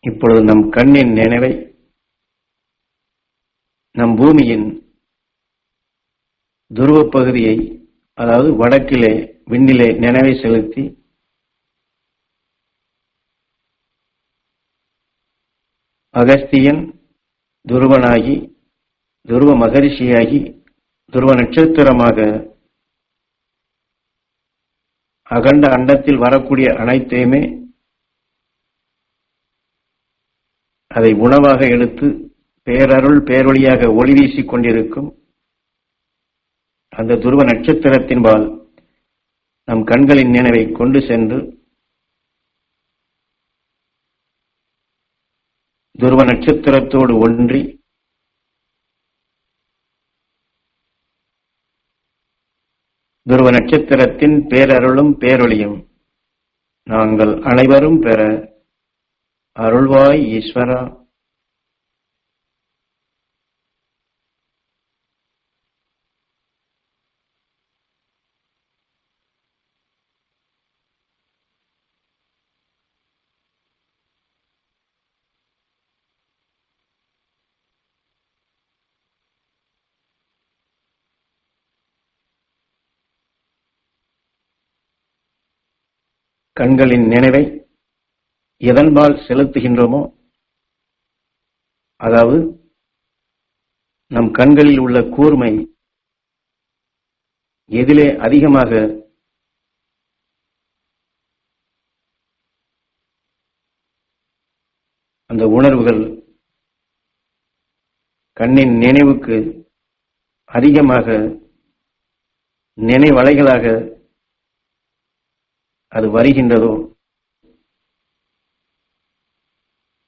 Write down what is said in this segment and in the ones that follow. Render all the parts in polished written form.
இப்பொழுது நம் கண்ணின் நினைவை நம் பூமியின் துருவ பகுதியை, அதாவது வடக்கிலே விண்ணிலே நினைவை செலுத்தி அகஸ்தியன் துருவனாகி, துருவ மகரிஷியாகி, துருவ நட்சத்திரமாக அகண்ட அண்டத்தில் வரக்கூடிய அனைத்தையுமே அதை உணவாக எடுத்து பேரருள் பேரொளியாக ஒளி வீசிக் கொண்டிருக்கும் அந்த துருவ நட்சத்திரத்தின்பால் நம் கண்களின் நினைவை கொண்டு சென்று துருவ நட்சத்திரத்தோடு ஒன்றி துருவ நட்சத்திரத்தின் பேரருளும் பேரொளியும் நாங்கள் அனைவரும் பெற அருள்வாய் ஈஸ்வரா. கண்களின் நினைவை எதன்பால் செலுத்துகின்றோமோ, அதாவது நம் கண்களில் உள்ள கூர்மை எதிலே அதிகமாக அந்த உணர்வுகள் கண்ணின் நினைவுக்கு அதிகமாக நினைவலைகளாக அது வருகின்றதோ,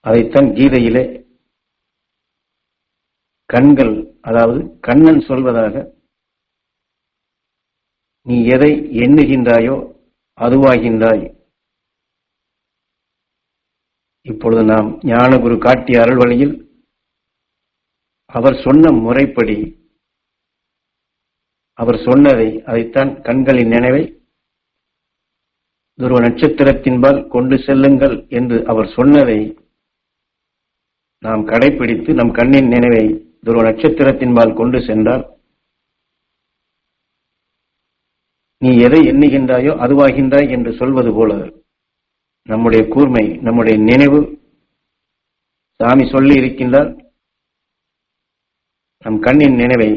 அதைத்தான் கீதையிலே கண்கள், அதாவது கண்ணன் சொல்வதாக, நீ எதை எண்ணுகின்றாயோ அதுவாகின்றாய். இப்பொழுது நாம் ஞானகுரு காட்டிய அருள் வழியில் அவர் சொன்ன முறைப்படி, அவர் சொன்னதை, அதைத்தான் கண்களின் நினைவை துருவ நட்சத்திரத்தின்பால் கொண்டு செல்லுங்கள் என்று அவர் சொன்னதை நாம் கடைபிடித்து நம் கண்ணின் நினைவை துருவ நட்சத்திரத்தின்பால் கொண்டு சென்றால், நீ எதை எண்ணுகின்றாயோ அதுவாகின்றாய் என்று சொல்வது போல நம்முடைய கூர்மை, நம்முடைய நினைவு, சாமி சொல்லி இருக்கின்றார், நம் கண்ணின் நினைவை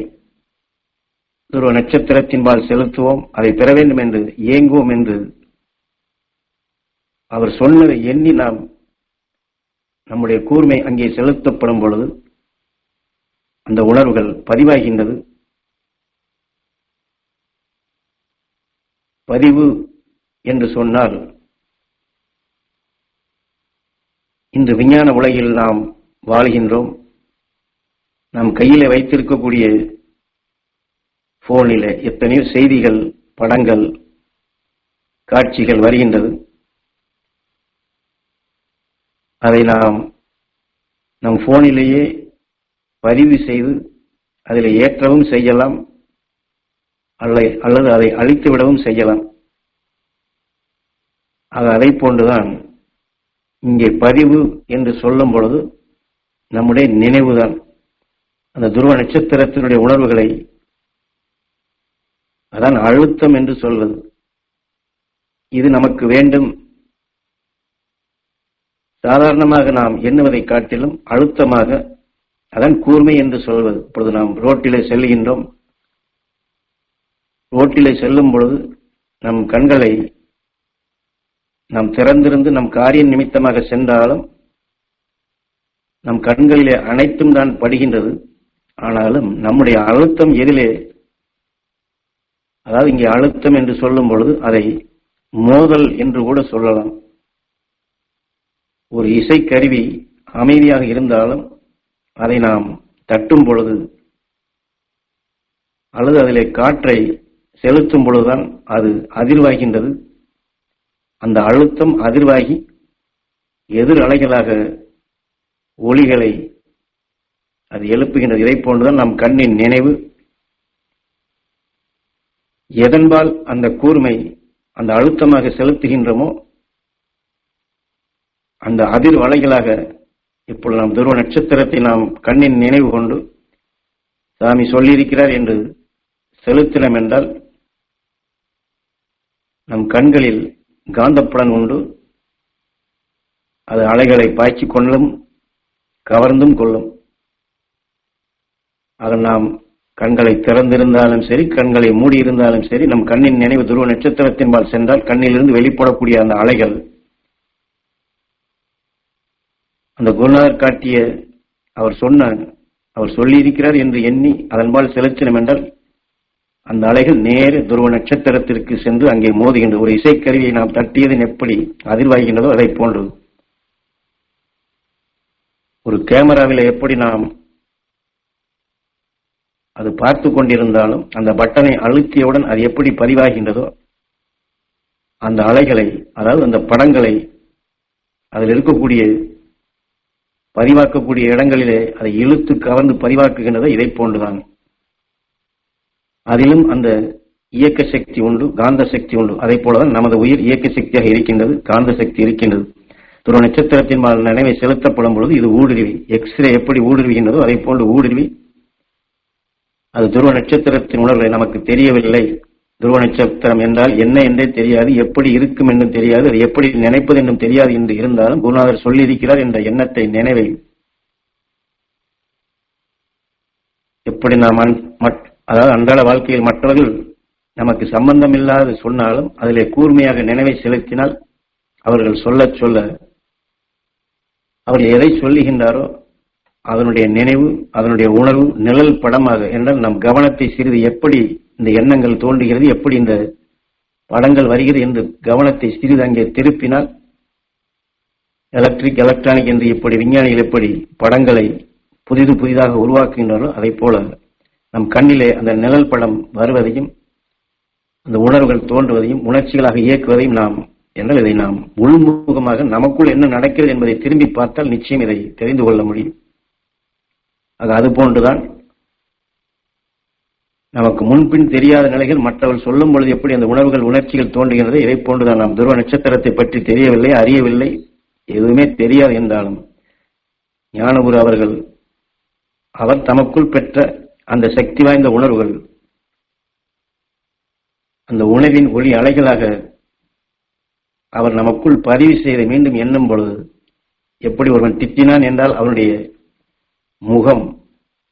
துருவ நட்சத்திரத்தின்பால் செலுத்துவோம், அதை பெற வேண்டும் என்று ஏங்குவோம் என்று அவர் சொன்னதை எண்ணி நாம் நம்முடைய கூர்மை அங்கே செலுத்தப்படும் பொழுது அந்த உணர்வுகள் பதிவாகின்றது. பதிவு என்று சொன்னால், இந்த விஞ்ஞான உலகில் நாம் வாழ்கின்றோம். நாம் கையிலே வைத்திருக்கக்கூடிய போனிலே எத்தனையோ செய்திகள், படங்கள், காட்சிகள் வருகின்றது. அதை நாம் நம் போனிலேயே பதிவு செய்து அதில் ஏற்றவும் செய்யலாம், அல்லது அதை அழித்துவிடவும் செய்யலாம். அதை போன்றுதான் இங்கே பதிவு என்று சொல்லும் பொழுது நம்முடைய நினைவுதான் அந்த துருவ நட்சத்திரத்தினுடைய உணர்வுகளை, அதான் அழுத்தம் என்று சொல்வது. இது நமக்கு வேண்டும். சாதாரணமாக நாம் எண்ணுவதை காட்டிலும் அழுத்தமாக, அதான் கூர்மை என்று சொல்வது. இப்பொழுது நாம் ரோட்டிலே செல்கின்றோம். ரோட்டிலே செல்லும் பொழுது நம் கண்களை நாம் திறந்திருந்து நம் காரிய நிமித்தமாக சென்றாலும் நம் கண்களிலே அனைத்தும் தான் படுகின்றது. ஆனாலும் நம்முடைய அழுத்தம் எதிலே, அதாவது இங்கே அழுத்தம் என்று சொல்லும் பொழுது அதை மோதல் என்று கூட சொல்லலாம். ஒரு இசைக்கருவி அமைதியாக இருந்தாலும் அதை நாம் தட்டும் பொழுது அல்லது அதிலே காற்றை செலுத்தும் பொழுதுதான் அது அதிர்வாகின்றது. அந்த அழுத்தம் அதிர்வாகி எதிர் அலைகளாக ஒளிகளை அது எழுப்புகின்றது. இதை போன்றுதான் நம் கண்ணின் நினைவு. எதன்பால் அந்த கூர்மை அந்த அழுத்தமாக செலுத்துகின்றோமோ அந்த அதிர் அலைகளாக இப்பொழுது நாம் துருவ நட்சத்திரத்தை நாம் கண்ணின் நினைவு கொண்டு சாமி சொல்லியிருக்கிறார் என்று செலுத்தினம் என்றால் நம் கண்களில் காந்தப்புலன் உண்டு. அது அலைகளை பாய்ச்சி கொள்ளும், கவர்ந்தும் கொள்ளும். அது நாம் கண்களை திறந்திருந்தாலும் சரி, கண்களை மூடியிருந்தாலும் சரி, நம் கண்ணின் நினைவு துருவ நட்சத்திரத்தின்பால் சென்றால் கண்ணிலிருந்து வெளிப்படக்கூடிய அந்த அலைகள் அந்த குருநாதர் காட்டிய அவர் சொல்லியிருக்கிறார் என்று எண்ணி அதன்பால் செலுத்தினம் என்றால் அந்த அலைகள் நேர துருவ நட்சத்திரத்திற்கு சென்று அங்கே மோதுகின்ற ஒரு இசைக்கருவியை நாம் தட்டியதின் எப்படி அதிர்வாகின்றதோ அதை போன்றது. ஒரு கேமராவில் எப்படி நாம் அது பார்த்து கொண்டிருந்தாலும் அந்த பட்டனை அழுத்தியவுடன் அது எப்படி பதிவாகின்றதோ அந்த அலைகளை, அதாவது அந்த படங்களை அதில் இருக்கக்கூடிய பதிவாக்கக்கூடிய இடங்களிலே அதை இழுத்து கவர்ந்து பதிவாக்குகின்றதோ இதை போன்றுதான். அதிலும் அந்த இயக்க சக்தி உண்டு, காந்த சக்தி உண்டு. அதை போலதான் நமது உயிர் இயக்க சக்தியாக இருக்கின்றது, காந்த சக்தி இருக்கின்றது. துருவ நட்சத்திரத்தின் நினைவை செலுத்தப்படும் பொழுது இது ஊடுருவி, எக்ஸ்ரே எப்படி ஊடுருவுகின்றதோ அதை போன்று ஊடுருவி அது துருவ நட்சத்திரத்தின் உணர்வை நமக்கு தெரியவில்லை. துருவ நட்சத்திரம் என்றால் என்ன என்றே தெரியாது, எப்படி இருக்கும் என்றும் தெரியாது, அது எப்படி நினைப்பது என்றும் தெரியாது என்று இருந்தாலும் குருநாதர் சொல்லியிருக்கிறார் என்ற எண்ணத்தை, நினைவை எப்படி நாம் அதாவது அன்றாட வாழ்க்கையில் மற்றவர்கள் நமக்கு சம்பந்தம் இல்லாது சொன்னாலும் அதிலே கூர்மையாக நினைவை செலுத்தினால் அவர்கள் சொல்ல சொல்ல அவர்கள் எதை சொல்லுகின்றாரோ அதனுடைய நினைவு, அதனுடைய உணர்வு நிழல் படமாக என்றால் நம் கவனத்தை சிறிது எப்படி இந்த எண்ணங்கள் தோன்றுகிறது, எப்படி இந்த படங்கள் வருகிறது என்று கவனத்தை சிறிது அங்கே திருப்பினால் எலக்ட்ரானிக் என்று இப்படி விஞ்ஞானிகள் எப்படி படங்களை புதிதாக உருவாக்குகின்றாரோ அதை போல நம் கண்ணிலே அந்த நிழல் படம் வருவதையும் அந்த உணர்வுகள் தோன்றுவதையும் உணர்ச்சிகளாக இயக்குவதையும் நாம் என்றால் இதை நாம் உள்முகமாக நமக்குள் என்ன நடக்கிறது என்பதை திரும்பி பார்த்தால் நிச்சயம் இதை தெரிந்து கொள்ள முடியும். அது போன்றுதான் நமக்கு முன்பின் தெரியாத நிலைகள் மற்றவர்கள் சொல்லும் பொழுது எப்படி அந்த உணர்வுகள் உணர்ச்சிகள் தோன்றுகிறது, இதை போன்றுதான் நாம் துருவ நட்சத்திரத்தை பற்றி தெரியவில்லை, அறியவில்லை, எதுவுமே தெரியாது என்றாலும் ஞானகுரு அவர் தமக்குள் பெற்ற அந்த சக்தி வாய்ந்த உணர்வுகள் அந்த உணர்வின் ஒளி அலைகளாக அவர் நமக்குள் பதிவு செய்த மீண்டும் எண்ணும் பொழுது எப்படி ஒருவன் திட்டினான் என்றால் அவனுடைய முகம்,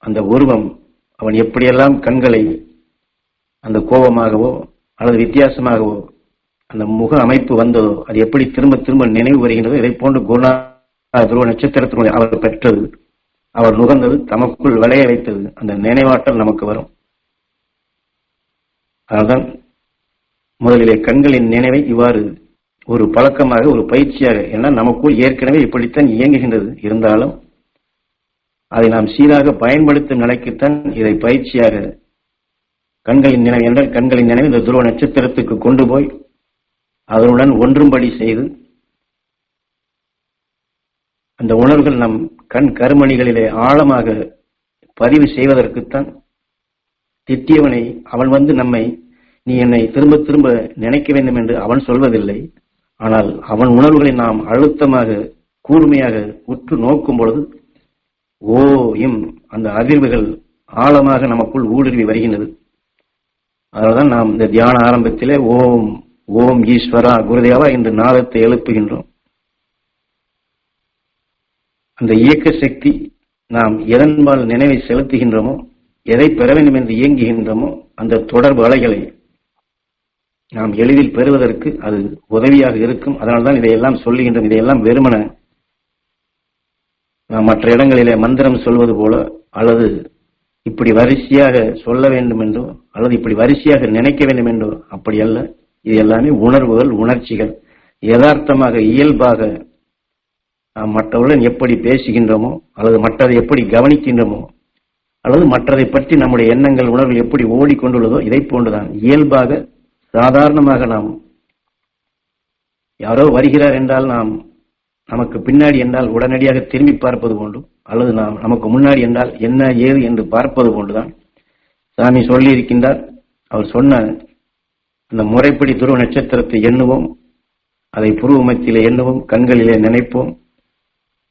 அந்த உருவம், அவன் எப்படியெல்லாம் கண்களை அந்த கோபமாகவோ அல்லது வித்தியாசமாகவோ அந்த முக அமைப்பு வந்ததோ அது எப்படி திரும்ப திரும்ப நினைவு வருகின்றதோ இதை போன்று துருவ நட்சத்திரத்தினுடைய அவர் பெற்றது, அவர் நுகர்ந்தது, தமக்குள் விளைய வைத்தது, அந்த நினைவாற்றல் நமக்கு வரும். அதனால் முதலிலே கண்களின் நினைவை இவ்வாறு ஒரு பழக்கமாக, ஒரு பயிற்சியாக, ஏன்னா நமக்குள் ஏற்கனவே இப்படித்தான் இயங்குகின்றது, இருந்தாலும் அதை நாம் சீராக பயன்படுத்தும் நிலைக்குத்தான் இதை பயிற்சியாக கண்களின் நினைவு என்றால் கண்களின் நினைவு இந்த துருவ நட்சத்திரத்துக்கு கொண்டு போய் அதனுடன் ஒன்றும்படி செய்து அந்த உணர்வுகள் நம் கண் கருமணிகளிலே ஆழமாக பதிவு செய்வதற்குத்தான். திட்டியவனை அவன் நம்மை நீ என்னை திரும்ப திரும்ப நினைக்க வேண்டும் என்று அவன் சொல்வதில்லை. ஆனால் அவன் உணர்வுகளை நாம் அழுத்தமாக கூர்மையாக உற்று நோக்கும் பொழுது அந்த அதிர்வுகள் ஆழமாக நமக்குள் ஊடுருவி வருகின்றது. அதனால்தான் நாம் இந்த தியான ஆரம்பத்திலே ஓம் ஓம் ஈஸ்வரா குருதேவா என்று நாதத்தை எழுப்புகின்றோம். அந்த இயக்க சக்தி நாம் எதன்பால் நினைவை செலுத்துகின்றோமோ, எதை பெற வேண்டும் என்று இயங்குகின்றோமோ அந்த தொடர்பு அலைகளை நாம் எளிதில் பெறுவதற்கு அது உதவியாக இருக்கும். அதனால்தான் இதையெல்லாம் சொல்லுகின்றோம். இதையெல்லாம் வெறுமன நாம் மற்ற இடங்களிலே மந்திரம் சொல்வது போல அல்லது இப்படி வரிசையாக சொல்ல வேண்டும் என்றோ அல்லது இப்படி வரிசையாக நினைக்க வேண்டும் என்றோ அப்படி அல்ல. இது எல்லாமே உணர்வுகள், உணர்ச்சிகள். யதார்த்தமாக இயல்பாக நாம் மற்றவர்களுடன் எப்படி பேசுகின்றோமோ அல்லது மற்றதை எப்படி கவனிக்கின்றோமோ அல்லது மற்றதை பற்றி நம்முடைய எண்ணங்கள், உணர்வுகள் எப்படி ஓடிக்கொண்டுள்ளதோ இதை போன்றுதான் இயல்பாக சாதாரணமாக நாம் யாரோ வருகிறார் என்றால் நமக்கு பின்னாடி என்றால் உடனடியாக திரும்பி பார்ப்பது போன்றும் அல்லது நமக்கு முன்னாடி என்றால் என்ன ஏது என்று பார்ப்பது போன்றுதான் சாமி சொல்லி இருக்கின்றார். அவர் சொன்ன அந்த முறைப்படி துருவ நட்சத்திரத்தை எண்ணுவோம், அதை புருவ மத்தியிலே எண்ணுவோம், கண்களிலே நினைப்போம்,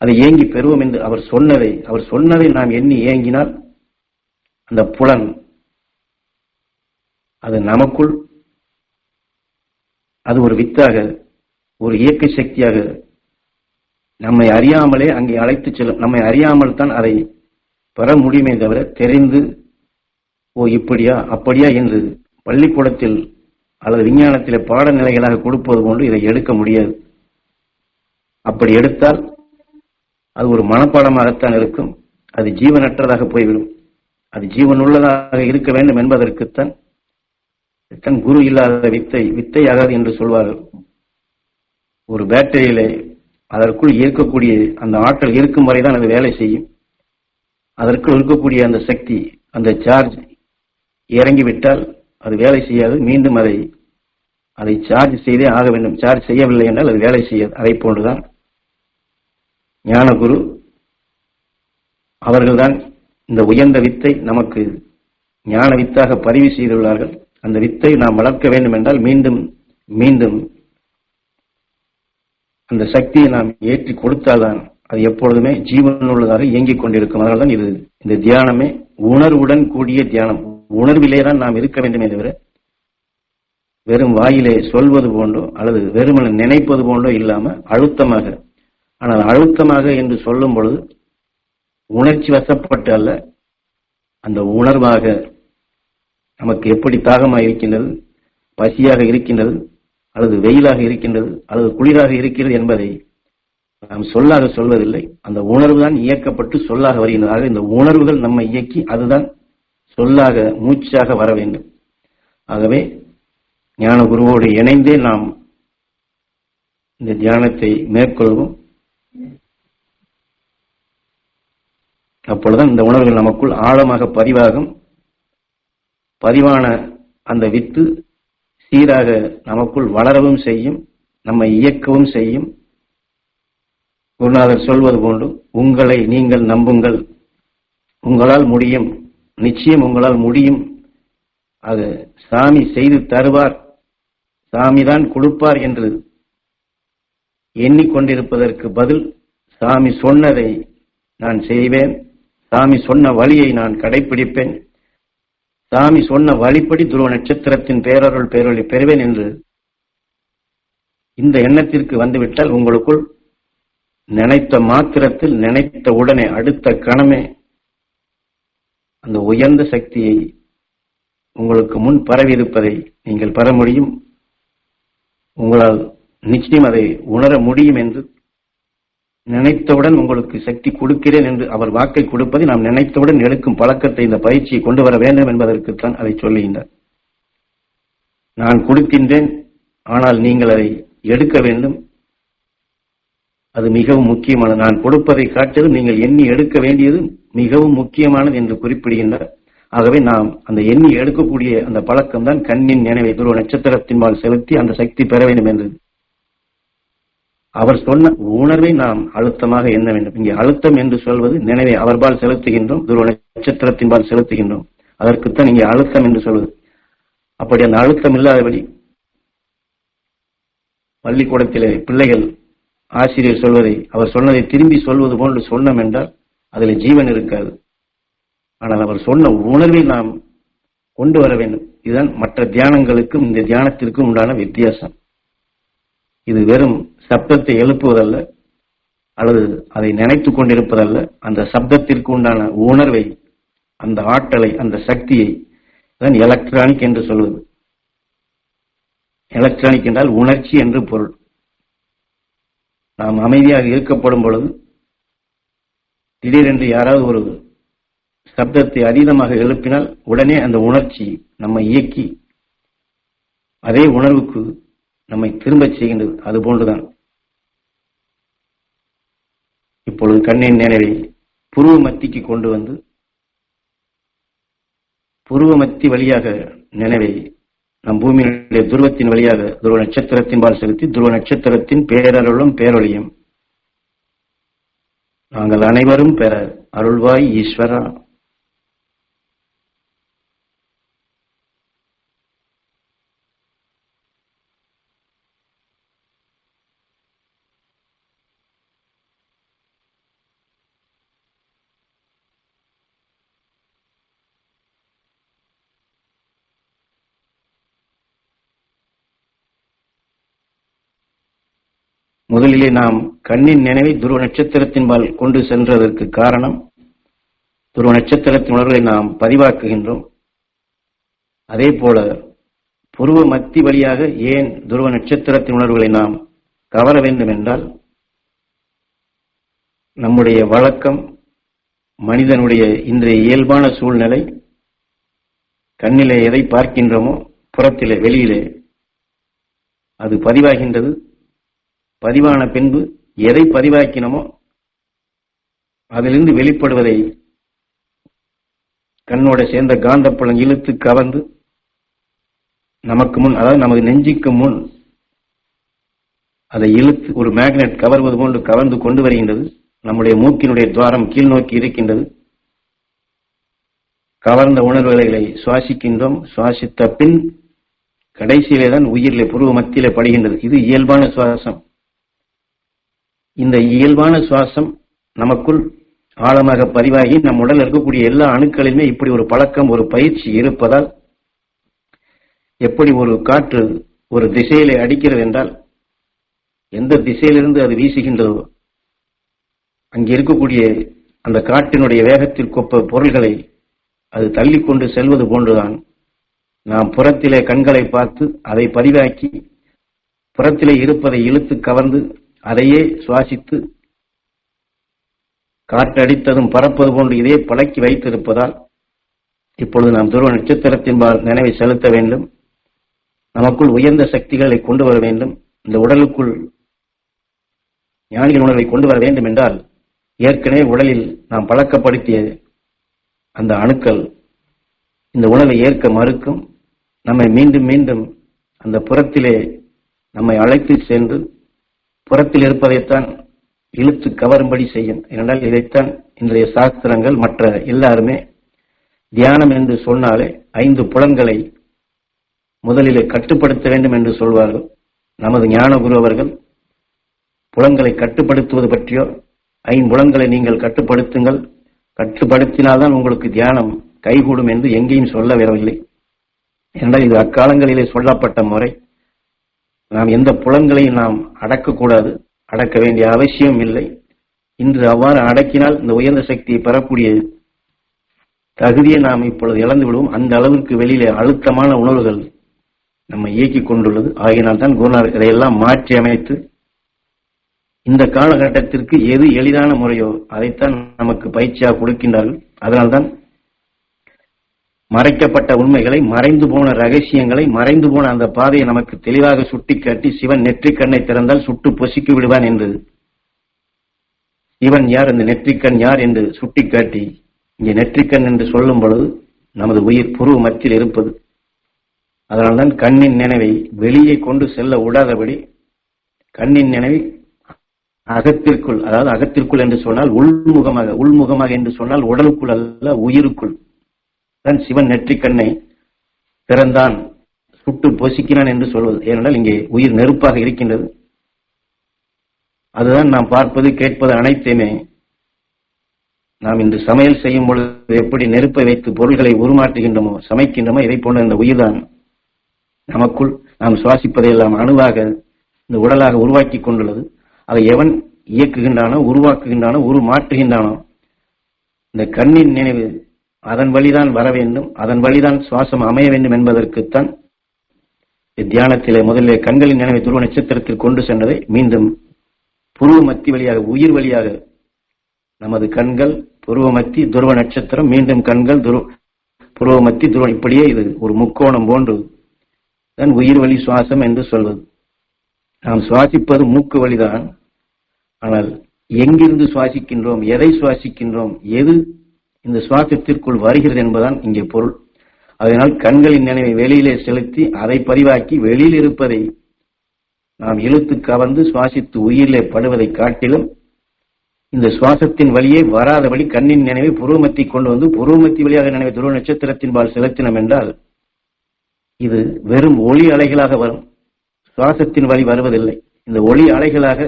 அதை ஏங்கி பெறுவோம் என்று அவர் சொன்னதை நாம் எண்ணி ஏங்கினால் அந்த புலன் அது நமக்குள் அது ஒரு வித்தாக, ஒரு இயக்க சக்தியாக நம்மை அறியாமலே அங்கே அழைத்து செல்லும். நம்மை அறியாமல் தான் அதை பெற முடியுமே தவிர தெரிந்து ஓ இப்படியா அப்படியா என்று பள்ளிக்கூடத்தில் அல்லது விஞ்ஞானத்தில் பாடநிலைகளாக கொடுப்பது போன்று இதை எடுக்க முடியாது. அப்படி எடுத்தால் அது ஒரு மனப்பாடமாகத்தான் இருக்கும். அது ஜீவனற்றதாக போய்விடும். அது ஜீவனுள்ளதாக இருக்க வேண்டும் என்பதற்குத்தான் குரு இல்லாத வித்தையாகாது என்று சொல்வார்கள். ஒரு பேட்டரியிலே அதற்குள் இருக்கக்கூடிய அந்த ஆற்றல் இருக்கும் வரைதான் அது வேலை செய்யும். அதற்குள் இருக்கக்கூடிய அந்த சக்தி, அந்த சார்ஜ் இறங்கிவிட்டால் அது வேலை செய்யாது. மீண்டும் அதை சார்ஜ் செய்தே ஆக வேண்டும். சார்ஜ் செய்யவில்லை என்றால் அது வேலை செய்யாது. அதை போன்றுதான் ஞானகுரு அவர்கள்தான் இந்த உயர்ந்த வித்தை நமக்கு ஞான வித்தாக பதிவு செய்துள்ளார்கள். அந்த வித்தை நாம் வளர்க்க வேண்டும் என்றால் மீண்டும் மீண்டும் அந்த சக்தியை நாம் ஏற்றி கொடுத்தால்தான் அது எப்பொழுதுமே ஜீவனுள்ளதாக இயங்கிக் கொண்டிருக்கும். அதனால்தான் இந்த தியானமே உணர்வுடன் கூடிய தியானம். உணர்விலே தான் நாம் இருக்க வேண்டுமே தவிர வெறும் வாயிலே சொல்வது போன்றோ அல்லது வெறுமன நினைப்பது போன்றோ இல்லாம அழுத்தமாக. ஆனால் அழுத்தமாக என்று சொல்லும் பொழுது உணர்ச்சி வசப்பட்டு அல்ல, அந்த உணர்வாக நமக்கு எப்படி தாகமாக இருக்கின்றது, பசியாக இருக்கின்றது, அல்லது வெயிலாக இருக்கின்றது, அல்லது குளிராக இருக்கிறது என்பதை நாம் சொல்லாக சொல்வதில்லை. அந்த உணர்வு தான் இயக்கப்பட்டு சொல்லாக வருகின்றதாக. இந்த உணர்வுகள் நம்மை இயக்கி அதுதான் சொல்லாக மூச்சாக வர வேண்டும். ஆகவே ஞான குருவோடு இணைந்தே நாம் இந்த தியானத்தை மேற்கொள்வோம். அப்பொழுதுதான் இந்த உணர்வுகள் நமக்குள் ஆழமாக பதிவான அந்த வித்து சீராக நமக்குள் வளரவும் செய்யும், நம்மை இயக்கவும் செய்யும். குருநாதர் சொல்வது போன்று உங்களை நீங்கள் நம்புங்கள், உங்களால் முடியும், நிச்சயம் உங்களால் முடியும், அது சாமி செய்து தருவார், சாமிதான் கொடுப்பார் என்று எண்ணிக்கொண்டிருப்பதற்கு பதில் சாமி சொன்னதை நான் செய்வேன், சாமி சொன்ன வழியை நான் கடைபிடிப்பேன், சாமி சொன்ன வழிப்படி துருவ நட்சத்திரத்தின் பேரருள் பேரொளி பெறுவேன் என்று இந்த எண்ணத்திற்கு வந்துவிட்டால் உங்களுக்குள் நினைத்த மாத்திரத்தில், நினைத்த உடனே, அடுத்த கணமே அந்த உயர்ந்த சக்தியை உங்களுக்கு முன் பரவி இருப்பதை நீங்கள் பெற முடியும். உங்களால் நிச்சயம் அதை உணர முடியும் என்று நினைத்தவுடன் உங்களுக்கு சக்தி கொடுக்கிறேன் என்று அவர் வாக்கை கொடுப்பதை நாம் நினைத்தவுடன் எடுக்கும் பழக்கத்தை இந்த பயிற்சியை கொண்டு வர வேண்டும் என்பதற்குத்தான் அதை சொல்லுகின்றார். நான் கொடுக்கின்றேன், ஆனால் நீங்கள் அதை எடுக்க வேண்டும். அது மிகவும் முக்கியமானது. நான் கொடுப்பதை காட்டிலும் நீங்கள் எண்ணி எடுக்க வேண்டியது மிகவும் முக்கியமானது என்று குறிப்பிடுகின்றார். ஆகவே நாம் அந்த எண்ணி எடுக்கக்கூடிய அந்த பழக்கம் தான் கண்ணின் நினைவை துருவ நட்சத்திரத்தின்பால் செலுத்தி அந்த சக்தி பெற வேண்டும் என்று அவர் சொன்ன உணர்வை நாம் அழுத்தமாக எண்ண வேண்டும். இங்கே அழுத்தம் என்று சொல்வது நினைவை அவர்பால் செலுத்துகின்றோம், துருவ நட்சத்திரத்தின்பால் செலுத்துகின்றோம். அதற்குத்தான் இங்கே அழுத்தம் என்று சொல்வது. அப்படி அந்த அழுத்தம் இல்லாதபடி பள்ளிக்கூடத்திலே பிள்ளைகள் ஆசிரியர் சொல்வதை, அவர் சொன்னதை திரும்பி சொல்வது போன்று சொன்னோம் என்றால் அதில் ஜீவன் இருக்காது. ஆனால் அவர் சொன்ன உணர்வை நாம் கொண்டு வர வேண்டும். இதுதான் மற்ற தியானங்களுக்கும் இந்த தியானத்திற்கும் உண்டான வித்தியாசம். இது வெறும் சப்தத்தை எழுப்புவதல்ல, அல்லது அதை நினைத்துக் கொண்டிருப்பதல்ல. அந்த சப்தத்திற்கு உண்டான உணர்வை, அந்த ஆற்றலை, அந்த சக்தியை தான் எலக்ட்ரானிக் என்று சொல்வது. எலக்ட்ரானிக் என்றால் உணர்ச்சி என்று பொருள். நாம் அமைதியாக இருக்கப்படும் பொழுது திடீரென்று யாராவது ஒரு சப்தத்தை அதீதமாக எழுப்பினால் உடனே அந்த உணர்ச்சி நம்மை இயக்கி அதே உணர்வுக்கு நம்மை திரும்பச் செய்கின்றது. அதுபோன்றுதான் இப்பொழுது கண்ணின் நினைவை புருவ மத்திக்கு கொண்டு வந்து புருவ மத்தி வழியாக நினைவை நம் பூமியினுடைய துருவத்தின் வழியாக துருவ நட்சத்திரத்தின்பால் செலுத்தி துருவ நட்சத்திரத்தின் பேரருளும் பேரொழியும் நாங்கள் அனைவரும் பெற அருள்வாய் ஈஸ்வரா. முதலிலே நாம் கண்ணின் நினைவை துருவ நட்சத்திரத்தின்பால் கொண்டு சென்றதற்கு காரணம், துருவ நட்சத்திரத்தின் உணர்வுகளை நாம் பதிவாக்குகின்றோம். அதே போல புருவ மத்தி வழியாக ஏன் துருவ நட்சத்திரத்தின் உணர்வுகளை நாம் கவர வேண்டும் என்றால், நம்முடைய வழக்கம், மனிதனுடைய இன்றைய இயல்பான சூழ்நிலை, கண்ணிலே எதை பார்க்கின்றோமோ புறத்திலே வெளியிலே அது பதிவாகின்றது. பதிவான பின்பு எதை பதிவாக்கினமோ அதிலிருந்து வெளிப்படுவதை கண்ணோட சேர்ந்த காந்தப்புலம் இழுத்து கவர்ந்து நமக்கு முன், அதாவது நமது நெஞ்சுக்கு முன் அதை இழுத்து ஒரு மேக்னெட் கவர்வது போன்று கவர்ந்து கொண்டு வருகின்றது. நம்முடைய மூக்கினுடைய துவாரம் கீழ் நோக்கி இருக்கின்றது. கவர்ந்த உணர்வுகளை சுவாசிக்கின்றோம். சுவாசித்த பின் கடைசியிலே தான் உயிரிலே புருவ மத்தியிலே படுகின்றது. இது இயல்பான சுவாசம். இந்த இயல்பான சுவாசம் நமக்குள் ஆழமாக பதிவாகி நம் உடல் இருக்கக்கூடிய எல்லா அணுக்களிலுமே இப்படி ஒரு பழக்கம், ஒரு பயிற்சி இருப்பதால், எப்படி ஒரு காற்று ஒரு திசையிலே அடிக்கிறது என்றால், எந்த திசையிலிருந்து அது வீசுகின்றதோ அங்கே இருக்கக்கூடிய அந்த காற்றினுடைய வேகத்திற்கொப்ப பொருள்களை அது தள்ளிக்கொண்டு செல்வது போன்றுதான் நாம் புறத்திலே கண்களை பார்த்து அதை பதிவாக்கி புறத்திலே இருப்பதை இழுத்து கவர்ந்து அதையே சுவாசித்து காற்றடித்ததும் பறப்பது போன்று இதே பழக்கி வைத்திருப்பதால், இப்பொழுது நாம் துருவ நட்சத்திரத்தின்பால் நினைவை செலுத்த வேண்டும். நமக்குள் உயர்ந்த சக்திகளை கொண்டு வர வேண்டும். இந்த உடலுக்குள் ஞானிகள் உணர்வை கொண்டு வர வேண்டும் என்றால், ஏற்கனவே உடலில் நாம் பழக்கப்படுத்திய அந்த அணுக்கள் இந்த உணவை ஏற்க மறுக்கும். நம்மை மீண்டும் மீண்டும் அந்த புறத்திலே நம்மை அழைத்து சென்று புறத்தில் இருப்பதைத்தான் இழுத்து கவரும்படி செய்யும். ஏனென்றால் இதைத்தான் இன்றைய சாஸ்திரங்கள் மற்ற எல்லாருமே தியானம் என்று சொன்னாலே 5 புலன்களை முதலிலே கட்டுப்படுத்த வேண்டும் என்று சொல்வார்கள். நமது ஞான குரு அவர்கள் புலன்களை கட்டுப்படுத்துவது பற்றியோ, 5 புலன்களை நீங்கள் கட்டுப்படுத்துங்கள், கட்டுப்படுத்தினால்தான் உங்களுக்கு தியானம் கைகூடும் என்று எங்கேயும் சொல்ல வரவில்லை. என்றால் இது அக்காலங்களிலே சொல்லப்பட்ட முறை. நாம் எந்த புலன்களையும் நாம் அடக்கக்கூடாது, அடக்க வேண்டிய அவசியம் இல்லை. இன்று அவ்வாறு அடக்கினால் இந்த உயர்ந்த சக்தியை பெறக்கூடிய தகுதியை நாம் இப்பொழுது இழந்து விடுவோம். அந்த அளவிற்கு வெளியிலே அழுத்தமான உணர்வுகள் நம்மை இயக்கிக் கொண்டுள்ளது. ஆகினால் தான் குருநாதர் இதையெல்லாம் மாற்றி அமைத்து இந்த காலகட்டத்திற்கு எது எளிதான முறையோ அதைத்தான் நமக்கு பயிற்சியாக கொடுக்கின்றார்கள். அதனால்தான் மறைக்கப்பட்ட உண்மைகளை, மறைந்து போன ரகசியங்களை, மறைந்து போன அந்த பாதையை நமக்கு தெளிவாக சுட்டிக்காட்டி, சிவன் நெற்றிக் கண்ணை திறந்தால் சுட்டு பொசுக்கி விடுவான் என்று, சிவன் யார், இந்த நெற்றிக்கண் யார் என்று சுட்டிக்காட்டி, இங்கே நெற்றிக்கண் என்று சொல்லும் பொழுது நமது உயிர் புருவ மத்தியில் இருப்பது. அதனால்தான் கண்ணின் நினைவை வெளியே கொண்டு செல்ல விடாதபடி கண்ணின் நினைவை அகத்திற்குள், அதாவது அகத்திற்குள் என்று சொன்னால் உள்முகமாக, உள்முகமாக என்று சொன்னால் உடலுக்குள் அல்ல உயிருக்குள் தான் சிவன் நெற்றிக்கண்ணை திறந்தான், சுட்டு பொசிக்கிறான் என்று சொல்வது. ஏனென்றால் இங்கே உயிர் நெருப்பாக இருக்கின்றது. அதுதான் நாம் பார்ப்பது, கேட்பது அனைத்துமே. நாம் இன்று சமையல் செய்யும் பொழுது எப்படி நெருப்பை வைத்து பொருள்களை உருமாற்றுகின்றோமோ, சமைக்கின்றோமோ, இதை போன்ற இந்த உயிர்தான் நமக்குள் நாம் சுவாசிப்பதையெல்லாம் அணுவாக இந்த உடலாக உருவாக்கி கொண்டுள்ளது. அதை எவன் இயக்குகின்றானோ, உருவாக்குகின்றானோ, உருமாற்றுகின்றானோ, இந்த கண்ணின் நினைவு அதன் வழிதான் வர வேண்டும், அதன் வழிதான் சுவாசம் அமைய வேண்டும் என்பதற்குத்தான் தியானத்திலே முதலிலே கண்களின் நினைவை துருவ நட்சத்திரத்தில் கொண்டு சென்றதை மீண்டும் புருவ மத்தி வழியாக, உயிர் வழியாக நமது கண்கள், புருவ மத்தி, துருவ நட்சத்திரம், மீண்டும் கண்கள், புருவ மத்தி, துருவம், இப்படியே இது ஒரு முக்கோணம் போன்று தான் உயிர் வழி சுவாசம் என்று சொல்வது. நாம் சுவாசிப்பது மூக்கு வழிதான். ஆனால் எங்கிருந்து சுவாசிக்கின்றோம், எதை சுவாசிக்கின்றோம், எது இந்த சுவாசத்திற்குள் வருகிறது என்பதுதான் இங்கே பொருள். அதனால் கண்களின் நினைவை வெளியிலே செலுத்தி அதை பதிவாக்கி வெளியில் இருப்பதை நாம் இழுத்து கவர்ந்து சுவாசித்து உயிரிலே படுவதை காட்டிலும் இந்த சுவாசத்தின் வழியே வராதபடி கண்ணின் நினைவை புருவமத்தி கொண்டு வந்து புருவமத்தி வழியாக நினைவை துருவ நட்சத்திரத்தின்பால் செலுத்தினோம் என்றால் இது வெறும் ஒளி அலைகளாக வரும். சுவாசத்தின் வழி வருவதில்லை. இந்த ஒளி அலைகளாக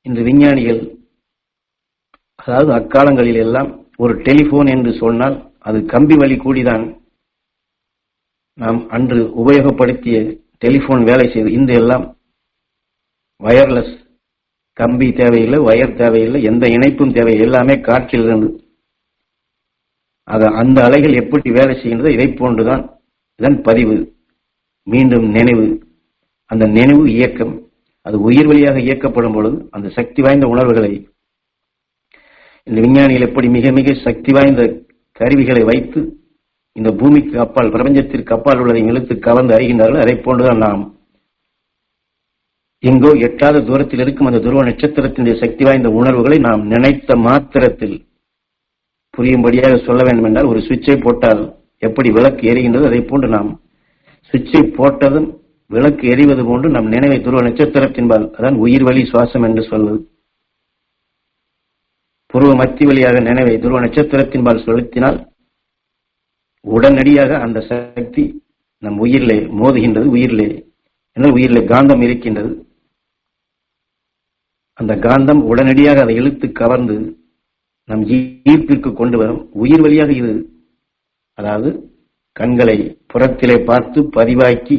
இன்று விஞ்ஞானிகள், அதாவது அக்காலங்களில் எல்லாம் ஒரு டெலிபோன் என்று சொன்னால் அது கம்பி வழி கூடிதான் நாம் அன்று உபயோகப்படுத்திய டெலிபோன் வேலை செய்து, இன்று எல்லாம் வயர்லெஸ், கம்பி தேவையில்லை, வயர் தேவையில்லை, எந்த இணைப்பும் தேவை, எல்லாமே காற்றில் இருந்து அந்த அலைகள் எப்படி வேலை செய்கின்றதோ இதை போன்றுதான் இதன் பதிவு, மீண்டும் நினைவு, அந்த நினைவு இயக்கம், அது உயிர் வழியாக இயக்கப்படும் பொழுது அந்த சக்தி வாய்ந்த உணர்வுகளை இந்த விஞ்ஞானிகள் எப்படி மிக மிக சக்தி வாய்ந்த கருவிகளை வைத்து இந்த பூமிக்கு அப்பால், பிரபஞ்சத்திற்கு அப்பால் உள்ளதை இழுத்து கவர்ந்து அறிகின்றார்கள். அதை போன்றுதான் நாம் எங்கோ எட்டாத தூரத்தில் இருக்கும் அந்த துருவ நட்சத்திரத்தினுடைய சக்தி வாய்ந்த உணர்வுகளை நாம் நினைத்த மாத்திரத்தில், புரியும்படியாக சொல்ல வேண்டும் என்றால், ஒரு சுவிட்சை போட்டால் எப்படி விளக்கு எரிகின்றது அதை போன்று நாம் சுவிட்சை போட்டதும் விளக்கு எரிவது போன்று நம் நினைவை துருவ நட்சத்திரத்தின்பால், அதான் உயிர் வழி சுவாசம் என்று சொல்வது, புருவ மத்தி வழியாக நினைவை துருவ நட்சத்திரத்தின்பால் செலுத்தினால் உடனடியாக அந்த சக்தி நம் உயிரிலே மோதுகின்றது. உயிரிலே காந்தம் இருக்கின்றது. அந்த காந்தம் உடனடியாக அதை இழுத்து கவர்ந்து நம் ஈர்ப்பிற்கு கொண்டு வரும். உயிர் வழியாக இது, அதாவது கண்களை புறத்திலே பார்த்து பதிவாக்கி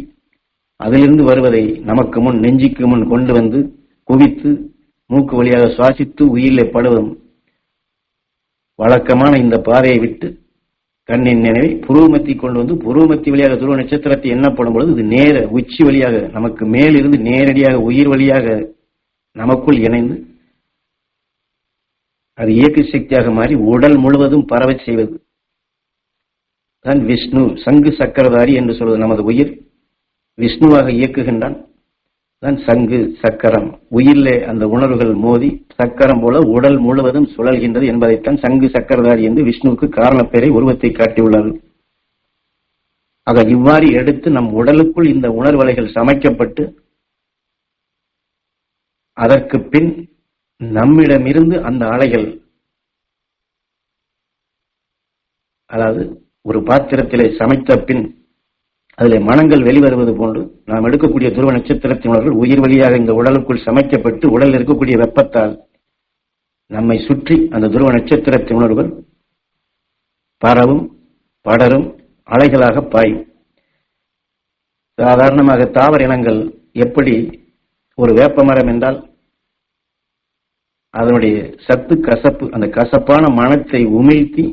அதிலிருந்து வருவதை நமக்கு முன், நெஞ்சுக்கு முன் கொண்டு வந்து குவித்து மூக்கு வழியாக சுவாசித்து உயிரிலே படுவதும் வழக்கமான இந்த பாதையை விட்டு கண்ணின் நினைவை புருவமத்தி கொண்டு வந்து புருவமத்தி வழியாக துருவ நட்சத்திரத்தை எண்ணப்படும் பொழுது இது நேர உச்சி வழியாக நமக்கு மேலிருந்து நேரடியாக உயிர் வழியாக நமக்குள் இணைந்து அது இயக்க சக்தியாக மாறி உடல் முழுவதும் பரவச் செய்வது தான் விஷ்ணு, சங்கு சக்கரதாரி என்று சொல்வது. நமது உயிர் விஷ்ணுவாக இயக்குகின்றான், தான் சங்கு சக்கரம். உயிரிலே அந்த உணர்வுகள் மோதி சக்கரம் போல உடல் முழுவதும் சுழல்கின்றது என்பதைத்தான் சங்கு சக்கரதாரி என்று விஷ்ணுவுக்கு காரணப்பேரை, உருவத்தை காட்டியுள்ளார்கள். ஆக இவ்வாறு எடுத்து நம் உடலுக்குள் இந்த உணர்வலைகள் சமைக்கப்பட்டு அதற்கு பின் நம்மிடமிருந்து அந்த அலைகள், அதாவது ஒரு பாத்திரத்திலே சமைத்த பின் அதிலே மனங்கள் வெளிவருவது போன்று நாம் எடுக்கக்கூடிய துருவ நட்சத்திரத்தின் உணர்வுகள் உயிர் வழியாக இந்த உடலுக்குள் சமைக்கப்பட்டு உடலில் இருக்கக்கூடிய வெப்பத்தால் நம்மை சுற்றி அந்த துருவ நட்சத்திரத்தின் உணர்வுகள் பரவும், படரும், அலைகளாக பாயும். சாதாரணமாக தாவர இனங்கள் எப்படி, ஒரு வேப்ப மரம் என்றால் அதனுடைய சத்து கசப்பு, அந்த கசப்பான மனத்தை உமிழ்த்தி,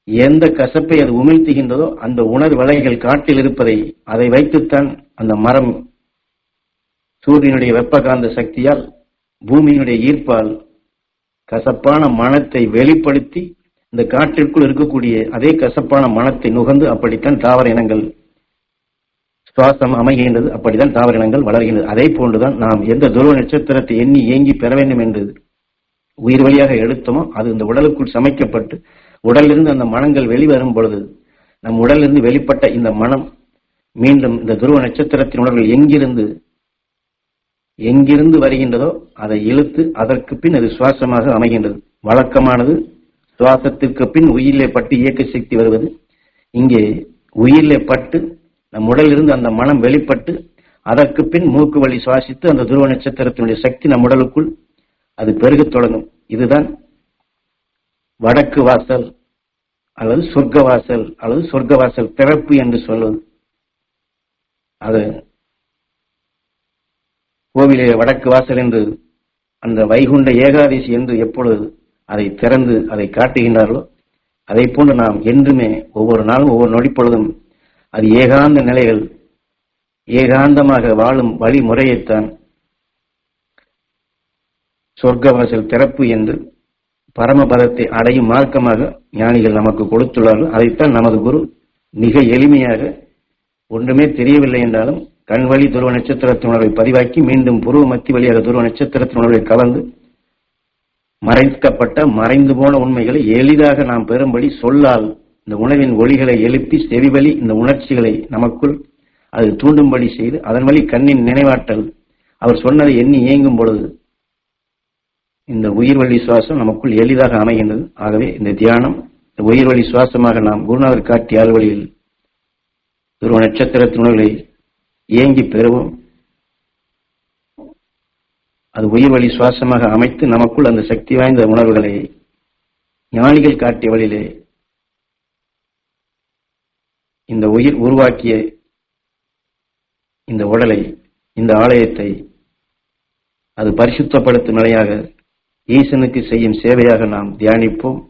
எந்த கசப்பை அது உமிழ்த்துகின்றதோ அந்த உணர்வலைகள் காட்டில் இருப்பதை அதை வைத்துத்தான் அந்த மரம் சூரியனுடைய வெப்பகாந்த சக்தியால், பூமியினுடைய ஈர்ப்பால் கசப்பான மனத்தை வெளிப்படுத்தி இந்த காற்றிற்குள் இருக்கக்கூடிய அதே கசப்பான மனத்தை நுகர்ந்து, அப்படித்தான் தாவர இனங்கள் சுவாசம் அமைகின்றது, அப்படித்தான் தாவர இனங்கள் வளர்கின்றது. அதே போன்றுதான் நாம் எந்த துருவ நட்சத்திரத்தை எண்ணி ஏங்கி பெற வேண்டும் என்று உயிர் வழியாக எடுத்தோமோ அது இந்த உடலுக்குள் சமைக்கப்பட்டு உடலிலிருந்து அந்த மனங்கள் வெளிவரும் பொழுது நம் உடலிலிருந்து வெளிப்பட்ட இந்த மனம் மீண்டும் இந்த துருவ நட்சத்திரத்தின் உணர்வுகள் எங்கிருந்து வருகின்றதோ அதை இழுத்து அதற்கு பின் அது சுவாசமாக அமைகின்றது. வழக்கமானது சுவாசத்திற்கு பின் உயிரிலே பட்டு இயக்க சக்தி வருவது. இங்கே உயிரிலே பட்டு நம் உடலிலிருந்து அந்த மனம் வெளிப்பட்டு அதற்கு பின் மூக்கு வழி சுவாசித்து அந்த துருவ நட்சத்திரத்தினுடைய சக்தி நம் உடலுக்குள் அது பெருகத் தொடங்கும். இதுதான் வடக்கு வாசல் அல்லது சொர்க்க வாசல் அல்லது சொர்க்க வாசல் திறப்பு என்று சொல்வது. அது கோவிலே வடக்கு வாசல் என்று, அந்த வைகுண்ட ஏகாதசி என்று எப்பொழுது அதை திறந்து அதை காட்டுகின்றார்களோ அதை போன்று நாம் என்றுமே ஒவ்வொரு நாளும் ஒவ்வொரு நொடிப்பொழுதும் அது ஏகாந்த நிலைகள், ஏகாந்தமாக வாழும் வழிமுறையைத்தான் சொர்க்கவாசல் திறப்பு என்று பரமபதத்தை அடையும் மார்க்கமாக ஞானிகள் நமக்கு கொடுத்துள்ளார்கள். அதைத்தான் நமது குரு மிக எளிமையாக, ஒன்றுமே தெரியவில்லை என்றாலும் கண் வழி துருவ நட்சத்திரத்தின் உணர்வை பதிவாக்கி மீண்டும் புருவ மத்தி வழியாக துருவ நட்சத்திரத்தின் உணர்வை கலந்து மறைந்து போன உண்மைகளை எளிதாக நாம் பெறும்படி சொல்லால் இந்த உணவின் ஒளிகளை எழுப்பி செவிவழி இந்த உணர்ச்சிகளை நமக்குள் அது தூண்டும்படி செய்து அதன் வழி கண்ணின் நினைவாற்றல் அவர் சொன்னதை எண்ணி இயங்கும் பொழுது இந்த உயிர் வழி சுவாசம் நமக்குள் எளிதாக அமைகின்றது. ஆகவே இந்த தியானம் இந்த உயிர் வழி சுவாசமாக நாம் குருநாதர் காட்டிய அல்வழியில் துருவ நட்சத்திரத்தின் உணர்வுகளை இயங்கி பெறுவோம். அது உயிர் வழி சுவாசமாக அமைத்து நமக்குள் அந்த சக்தி வாய்ந்த உணர்வுகளை ஞானிகள் காட்டிய வழியிலே இந்த உயிர் உருவாக்கிய இந்த உடலை இந்த ஆலயத்தை அது பரிசுத்தப்படுத்தும் நிலையாக ஈசனுக்கு செய்யும் சேவையாக நாம் தியானிப்போம்.